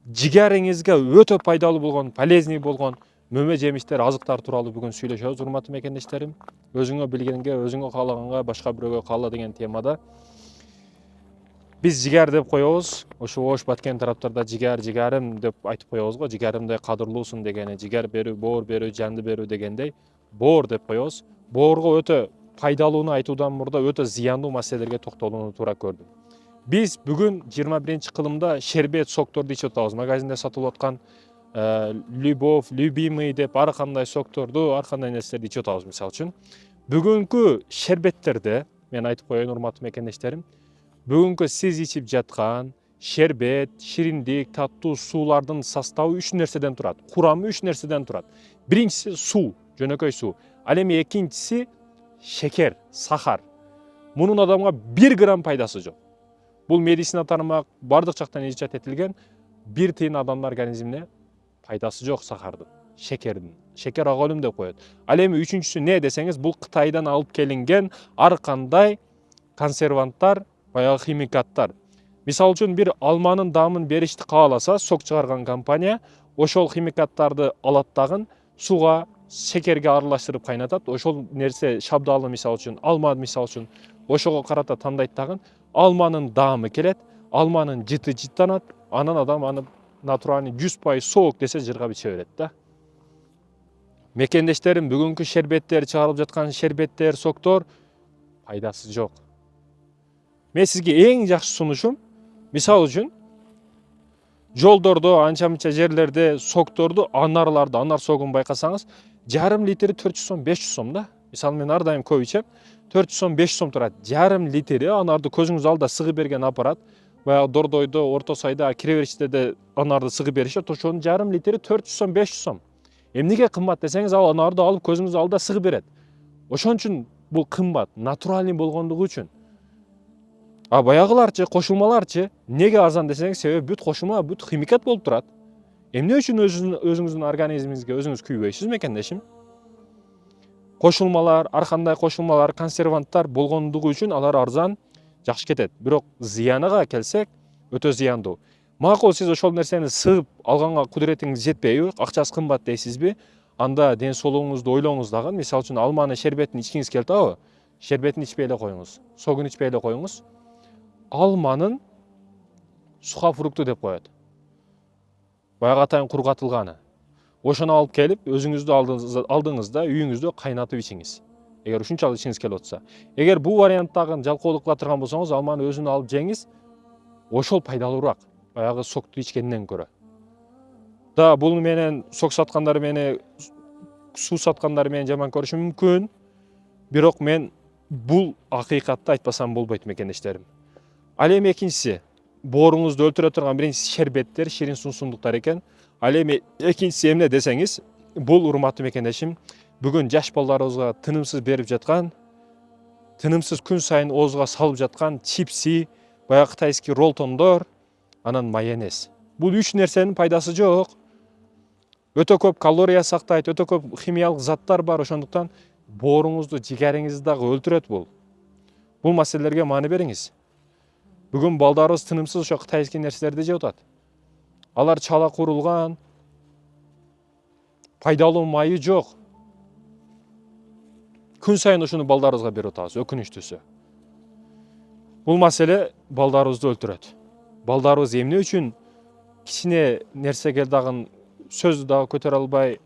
жигериңизге өтө пайдалуу болгон, полезный болгон мөмө жемиштер, азыктар тууралуу бүгүн сүйлөшөбүз, урматтуу мекендештерим. Өзүңө билгенге, өзүңө каалаганга, башка бирөөгө каала деген темада биз жигер деп коебуз. Ошо Ош Баткен тараптарда жигерим деп айтып коебуз го. Жигеримдей кадырлуусуң дегени, жигер берүү, боор берүү, жанды берүү дегендей боор деп коебуз. Боорго өтө пайдалууну айтуудан мурда өтө зыяндуу маселелерге токтолууну туура көрдүм. Биз бүгүн 21-кылымда шербет сокторду ичип атабыз. Магазинде сатылып аткан любовь, любимый деп ар кандай сокторду, ар кандай нерселерди ичип атабыз мисалы үчүн. Бүгүнкү шербеттерде мен айтып коеюн, урматтуу мекендештерим, бүгүнкү сиз ичип жаткан шербет, шириндик, таттуу суулардын составы 3 нерседен турат. Курамы 3 нерседен турат. Биринчиси суу, жөнөкөй суу. Ал эми экинчиси шекер, сахар. Мунун адамга 1 грамм пайдасы жок. Бул медицина тармак бардык жактан изчат этилген. Бир тыйын адамдын организмине пайдасы жок сахардын, шекердин. Шекер ак өлүм деп коет. Ал эми үчүнчүсү не десеңиз, бул Кытайдан алып келинген ар кандай консерванттар, баягы химикаттар. Мисалы үчүн бир алманын даамын беришти кааласа, сок чыгарган компания ошол химикаттарды алат дагы сууга, шекерге аралаштырып кайнатат. Ошол нерсе шабдалы, мисалы үчүн алма, мисалы үчүн ошого карата тандайт дагы. Алманын даамы келет, алманын жыты жыттанат, анан адам аны натуральный 100% соок десе жыргап иче берет да. Мекендештерим, бүгүнкү шербеттер, чыгарылып жаткан шербеттер, соктор пайдасы жок. Мен сизге эң жакшы сунушум, мисалы үчүн жолдордо, анча-мынча жерлерде сокторду, анарларды, анар согун байкасаңыз, жарым литри 400 сом, 500 сом да. Мисалы мен ар дайым көп ичем, 400 сом, 500 сом турат. Жарым литри анарды көзүңүз алдында сыгып берген аппарат. Баягы Дордойдо, Орто Сайда, кире бериштерде анарды сыгып беришет. Ошонун жарым литри 400 сом, 500 сом. Эмнеге кымбат десеңиз, ал анарды алып көзүңүз алдында сыгып берет. Ошон үчүн бул кымбат, натуральный болгондугу үчүн. А баягыларчы, кошулмаларчы, неге арзан десеңиз, себеби бүт кошулма, бүт химикат болуп турат. Эмне үчүн өзүңүздүн организмиңизге өзүңүз күйбөйсүз мекендешим? Кошулмалар, ар кандай кошулмалар, консерванттар болгондугу үчүн алар арзан, жакшы кетет. Бирок зыяныга келсек, өтө зыяндуу. Макул, сиз ошол нерсени сыгып алганга кудуретиңиз жетпейби, акчасы кымбат дейсизби? Анда ден соолугуңузду ойлоңуз дагы. Мисалы үчүн алманы шербетин ичкиңиз келип атабы? Шербетин ичпей эле коюңуз. Согун ичпей эле коюңуз. Алманын сухофрукту деп коет. Баягы атайын кургатылганы. Ошону алып келип, өзүңүздү алдыңызда, үйүңүздө кайнатып ичиңиз. Эгер ушунчалык ичиңиз келип атса. Эгер бул варианттагы жалкоолук кыла турган болсоңуз, алманы өзүнө алып жеңиз. Ошол пайдалуураак, баягы сокту ичкенден көрө. Да, бул менен сок саткандар мени, суу саткандар мени жаман көрүшү мүмкүн. Бирок мен бул акыйкатты айтпасам болбойт мекендештерим. Ал эми экинчиси, бооруңузду өлтүрө турган биринчиси шербеттер, ширин суусундуктар экен. Ал эми экинчиси эмне десеңиз, бул урматтуу мекендешим, бүгүн жаш балдарыбызга тынымсыз берип жаткан, тынымсыз күн сайын оозуга салып жаткан чипси, баягы кытайский роллтондор, анан майонез. Бул 3 нерсенин пайдасы жок. Өтө көп калория сактайт, өтө көп химиялык заттар бар, ошондуктан бооруңузду, жигериңизди дагы өлтүрөт бул. Бул маселелерге маани бериңиз. Бүгүн балдарыбыз тынымсыз ошо кытайский нерселерди жеп атат. Алар чала курулган, пайдалуу майы жок. Күн сайын ушуну балдарыбызга берип атабыз, өкүнүчтүүсү. Бул маселе балдарыбызды өлтүрөт. Балдарыбыз эмне үчүн кичине нерсеге дагы сөздү дагы көтөрө албай,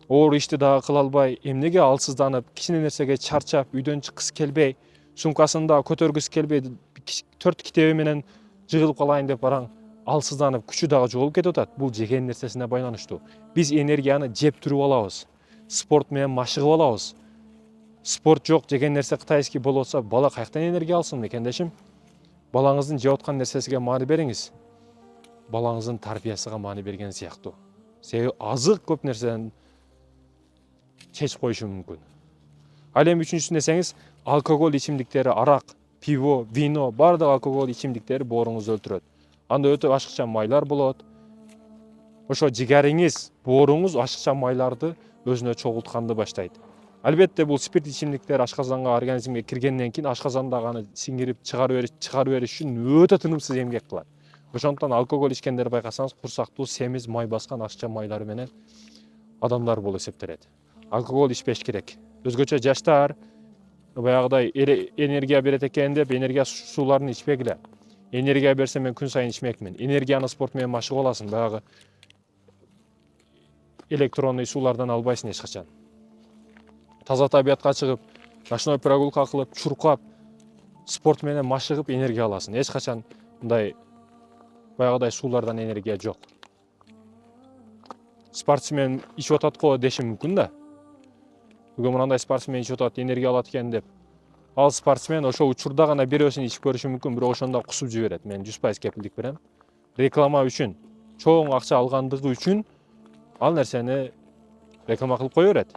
оор ишти дагы кыла албай, эмнеге алсызданып, кичине нерсеге чарчап, үйдөн чыккысы келбей, сумкасын дагы көтөргүсү келбей, 4 китеби менен жыгылып калайын деп бараң, алсызданып, күчү дагы жоголуп кетип атат. Бул жеген нерсесине байланыштуу. Биз энергияны жеп туруп алабыз. Спорт менен машыгып алабыз. Спорт жок, жеген нерсе кытайский болуп атса, бала каяктан энергия алсын мекендешим? Балаңыздын жеп аткан нерсесиге маани бериңиз. Балаңыздын тарбиясыга маани берген сыяктуу. Себеби азык көп нерседен чечип коюшу мүмкүн. Ал эми үчүнчүсү десеңиз, алкоголь ичимдиктери, арак, пиво, вино, бардык алкоголь ичимдиктери бооруңузду өлтүрөт. Анда өтө ашыкча майлар болот. Ошо жигериңиз, бооруңуз ашыкча майларды өзүнө чогултканды баштайт. Албетте бул спирт ичимдиктер ашказанга, организмге киргенден кийин ашказандагы аны сиңирип чыгарып бериш үчүн өтө тынымсыз эмгек кылат. Ошондуктан алкоголь ичкендерди байкасаңыз курсактуу, семиз, май баскан ашча майлары менен адамдар болуп эсептелет. Алкоголь ичпеш керек. Өзгөчө жаштар баягыдай энергия берет экен деп энергия сууларын ичпегиле. Энергия берсе мен күн сайын ичмекмин. Энергияны спорт менен машык аласың, баягы электронный суулардан албайсың эч качан. Таза табиятка чыгып, ночной прогулка кылып, чуркап, спорт менен машыгып энергия аласың. Эч качан мындай баягыдай суулардан энергия жок. Спортсмен ичип атат го дешим мүмкүн да. Бүгүн мындай спортсмен ичип атат, энергия алат экен деп. Ал спортсмен ошо учурда гана бирөөсүн ичип көрүшү мүмкүн, бирок ошондо кусуп жиберет. Мен 100% кепилдик берем. Реклама үчүн, чоң акча алгандыгы үчүн ал нерсени реклама кылып кое берет.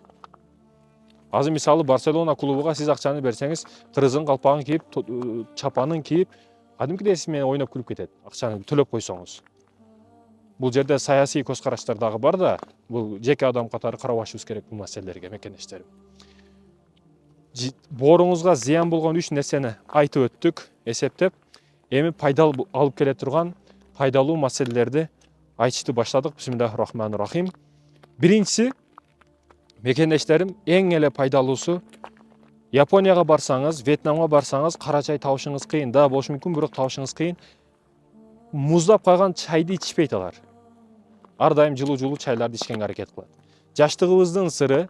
Азыр мисалы Барселона клубуга сиз акчаны берсеңиз, кыргызын калпагын кийип, чапанын кийип, кадимкидей сиз менен ойноп күлүп кетет. Акчаны төлөп койсоңуз. Бул жерде саясий көз караштар дагы бар да, бул жеке адам катары карабашыбыз керек бул маселелерге, мекендештерим. Бооруңузга зыян болгон 3 нерсени айтып өттүк, эсептеп, эми пайдалуу алып келе турган пайдалуу маселелерди айтышты баштадык. Бисмиллахир-рахманир-рахим. Биринчиси, мекендештерим, эң эле пайдалуусу, Японияга барсаңыз, Вьетнамга барсаңыз, кара чай табышыңыз кыйын да болушу мүмкүн, бирок табышыңыз кыйын. Муздап калган чайды ичпейт алар. Ар дайым жылуу чайларды ичкенге аракет кылат. Жаштыгыбыздын сыры,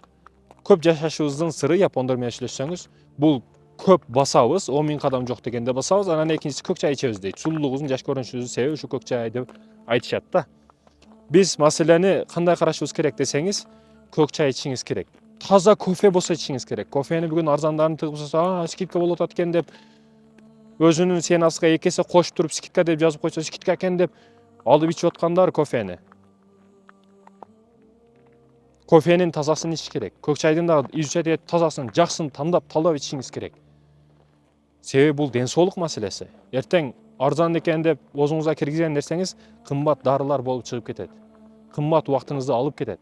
көп жашашыбыздын сыры, япондор менен сүйлөшсөңүз, бул көп басабыз, 10 000 кадам жок дегенде басабыз, анан экинчиси көк чай ичебиз дейт. Сулуулугубуздун, жаш көрүнүшүбүздүн себеби ушу көк чай деп айтышат да. Биз маселени кандай карашыбыз керек десеңиз, көк чай ичишиңиз керек. Таза кофе болсо ичишиңиз керек. Кофени бүгүн арзандарын тыгып салса, скидка болуп атат экен деп, өзүнүн ценасына 2 эсе кошуп туруп скидка деп жазып койсо, скидка экен деп алып ичип аткандар кофени. Кофенин тазасын ичиш керек. Көк чайдын да изучать этип тазасын, жакшысын талдап ичишиңиз керек. Себеби бул ден соолук маселеси. Эртең арзан экен деп оозуңузга киргизген нерсеңиз кымбат дарылар болуп чыгып кетет. Кымбат убактыңызды алып кетет.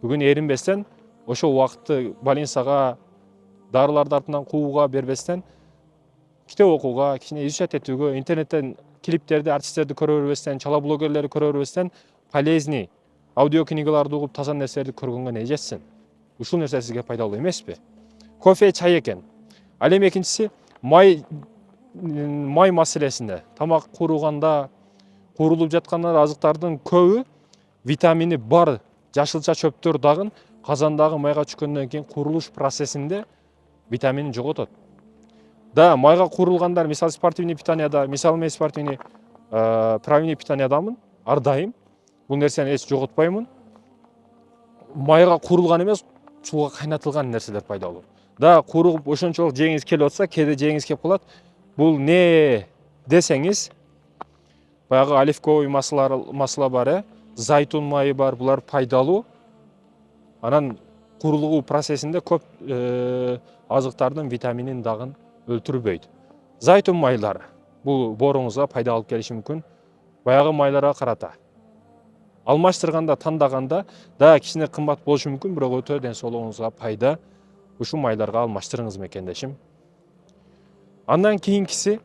Бүгүн эринбестен, ошо убакытты больницага, дарыларды артынан кууга бербестен, китеп окууга, кичине изучать этүүгө, интернеттен клиптерди, артисттерди көрө бербестен, чала блогерлерди көрө бербестен, полезный аудио книгаларды угуп, таза нерселерди көргөнгө не жетсин? Ушул нерсе сизге пайдалуу эмеспи? Кофе, чай экен. Ал эми экинчиси, май маселесинде. Тамак кууруганда, куурулуп жатканда азыктардын көбү витамини бар жашылча чөптөр дагы казандагы майга түшкөндөн кийин куурулуш процессинде витаминин жоготот. Да, майга куурулгандар, мисалы спортивный питанияда, мисалы мен спортивный правильный питаниядамын, ар дайым. Бул нерсени эч жоготпоймун. Майга куурулган эмес, сууга кайнатылган нерселер пайдалуу. Да, кууруп ошончолук жеңиз келип атса, кээде жеңиз кеп калат. Бул не десеңиз, баягы оливковый масла бар, зайтун майы бар, булар пайдалуу. Анан куурулуу процессинде көп азыктардын витаминин дагы өлтүрбөйт. Зайтун майлары бул бооруңузга пайда алып келиши мүмкүн. Баягы майларга карата алмаштырганда, тандаганда да кичине кымбат болушу мүмкүн, бирок өтө ден соолугуңузга пайда. Ушул майларга алмаштырыңыз, мекендешим. Андан кийинкиси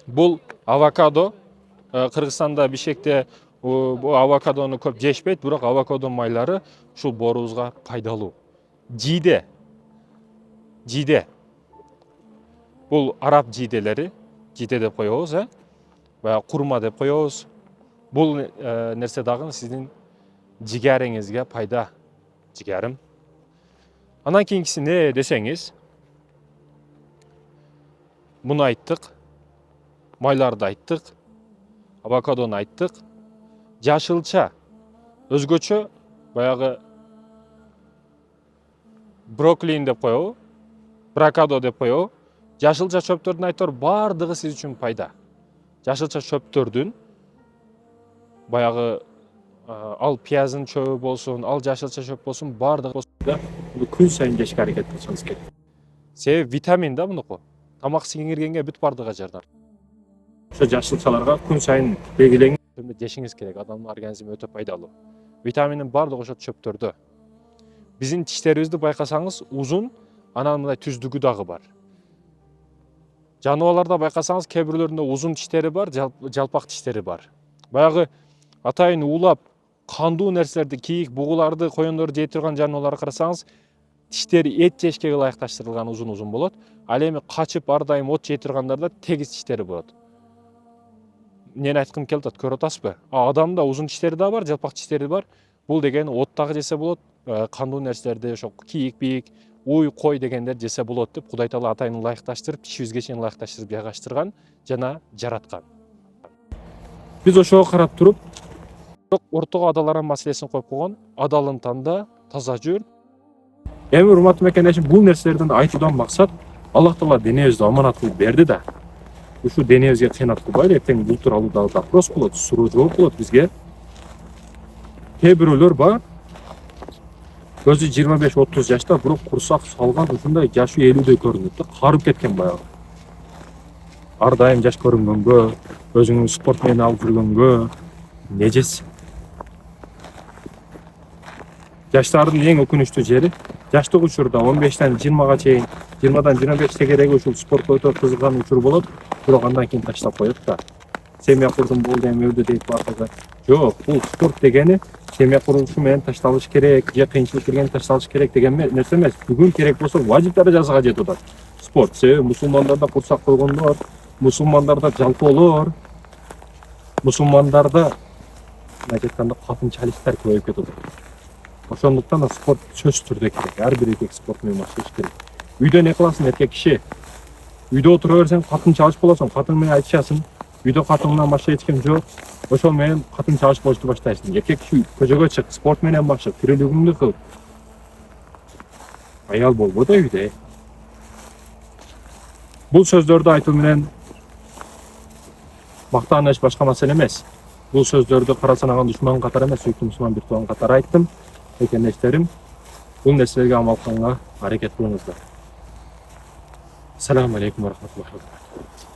бул авокадо. Кыргызстанда, Бишкекте бул авокадону көп жешпейт, бирок авокадо майлары ушул боорубузга пайдалуу. Жиде. Бул араб жиделери, жиде деп коебуз, баягы курма деп коебуз. Бул нерсе дагы сиздин жигариңизге пайда, жигарим. Андан кийинкиси не десеңиз, муну айттык, майларды айттык, авокадону айттык. Жашылча, өзгөчө баягы брокколин деп коебу, броккодо деп коебу. Жашылча чөптөрдүн айтор бардыгы сиз үчүн пайда. Жашылча чөптөрдүн баягы ал пияздын чөбү болсун, ал жашылча чөп болсун, бардыгы күн сайын жешке аракет кылышыңыз керек. Себеби витамин да мунуку. Тамак сиңиргенге бүт бардыгы жардам. Ошо жашылчаларга күн сайын белгилеңиз, жешиңиз керек. Адамдын организми өтө пайдалуу. Витаминдин бардыгы ошо чөптөрдө. Биздин тиштерибизди байкасаңыз узун, анан мындай түздүгү дагы бар. Жаныбарларда байкасаңыз кээ бирлөрүндө узун тиштери бар, жалпак тиштери бар. Баягы атайын уулап кандуу нерселерди, кийик, бугуларды, коёндорду жей турган жаныбарларга карасаңыз, тиштери эт жешкеге ылайыкташтырылган узун болот. Ал эми качып ар дайым от жей тургандарда тегиз тиштери болот. Эмнени айткым келип атат, көрүп атасызбы? Адамда узун тиштери да бар, жалпак тиштери бар. Бул деген оттагы жесе болот, кандуу нерселерди, ошо кийик, бийик, уй, кой дегендер жесе болот деп Кудай Таала атайын ылайыкташтырып, тишибизге чейин ылайыкташтырып жайгаштырган жана жараткан. Биз ошого карап туруп, ортого адаларга маселесин коюп койгон, адалын танда, таза жүр. Эми урматтуу мекендешим, бул нерселерден айтуудан максат Аллах Таала денебизди аманат кылып берди да. Ушул денебизге кыйнат кылбайлы, эртең бул тууралуу дагы вопрос болот, суроо жооп болот бизге. Кээ бирөөлөр бар, өзү 25-30 жашта, бирок курсак салган ушундай жашы 50дөй көрүнөт да, карып кеткен баягы. Ар дайым жаш көрүнгөнгө, өзүңүн спорт менен алып жүргөнгө не жесин? Жаштардын эң өкүнүчтүү жери, жаштык учурда 15-тен 20-га чейин, 20-дан 25 тегереги ушул спортко өтө кызыган учур болот, бирок андан кийин таштап коет да. Семья курдум, болду, эми өлдү дейт баардыгы. Жок, бул спорт дегени семья курулушу менен ташталыш керек, же кыйынчылык келгенде ташталыш керек деген нерсе эмес. Бүгүн керек болсо важип даражасына жетип атат. Спорт, себеби мусулмандарда курсак койгондор, мусулмандарда жалпоолор, мусулмандарда мындай айтканда катынчалыктар көбөйүп кетип атат. Ошондуктан да спорт сөзсүз түрдө керек. Ар бир эркек спорт менен башташ керек. Үйдө не кыласың эркек киши? Үйдө отура берсең катын чалыш болосуң, катын менен айтышасың. Үйдө катыңдан башка эч ким жок. Ошол менен катын чалыш болушту баштайсың. Эркек киши көчөгө чык, спорт менен баш, тирүүлүгүңдү кыл. Аял болбодо үйдө. Бул сөздөрдү айтуу менен мактаныш башка маселе эмес. Бул сөздөрдү кара санаган душман катары эмес, сүйүктүү мусулман бир тууган катары айттым. Мекендештерим, бул нерселерге амал кылганга аракет кылыңыздар. Assalamu alaikum warahmatullahi wabarakatuh.